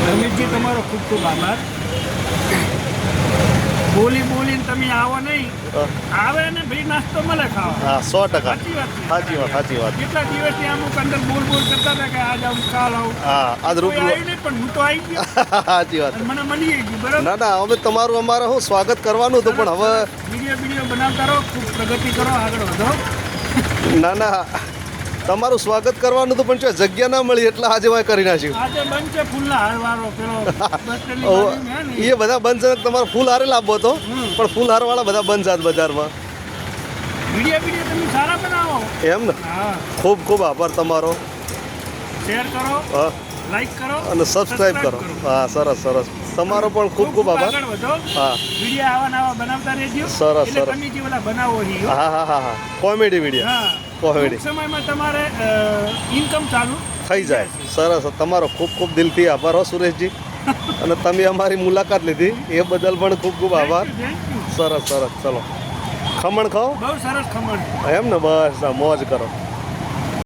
રમેશજી તમારો ખૂબ ખૂબ આભાર. બોલીને તમે આવો નહીં, આવે ને ભાઈ નાસ્તો મળે ખાવા. હા 100%. સાચી વાત છે. સાચી વાત. કેટલા દિવસથી અમુક અંદર બોલ કરતા હતા કે આજ આવું કાલ આવું. હા આજ કોઈ રૂબરૂ આવ્યું નહીં પણ હું તો આવી ગયો. સાચી વાત. અને મને મળી ગયું બરાબર. ના અમે તમારું અમારે શું સ્વાગત કરવાનું હતું પણ હવે વિડીયો બનાવતા રહો, ખૂબ પ્રગતિ કરો, આગળ વધો. ના તમારું સ્વાગત કરવાનું હતું પણ જો જગ્યા ના મળી એટલે આજે વાય કરી નાખ્યું. આજે બંધ છે ફૂલના હારવાળો પેલો બસ સ્ટેન્ડની બાજુમાં હે ને. એ બધા બંધ છે. તમારે ફૂલ હારે લાવવો હતો પણ ફૂલ હારવાળા બધા બંધ છે બજારમાં. વિડીયો તમે સારા બનાવો. એમ ને હા, ખૂબ ખૂબ આભાર તમારો. શેર કરો, હા લાઈક કરો અને સબસ્ક્રાઈબ કરો. હા સરસ તમારો પણ ખૂબ ખૂબ આભાર. આગળ વધો. હા વિડીયો આવા બનાવતા રહેજો. સરસ. તમે જે ઓલા બનાવો છો. હા કોમેડી વિડીયો. હા, કોમેડી ટૂંક સમયમાં તમારે ઇન્કમ ચાલુ થઈ જાય. સરસ તમારો ખૂબ ખૂબ દિલથી આભાર હો સુરેશજી. અને તમે અમારી મુલાકાત લીધી એ બદલ પણ ખૂબ ખૂબ આભાર. Thank you. સરસ ચલો ખમણ ખાઓ. બહુ સરસ ખમણ. એમ ને બસ મોજ કરો.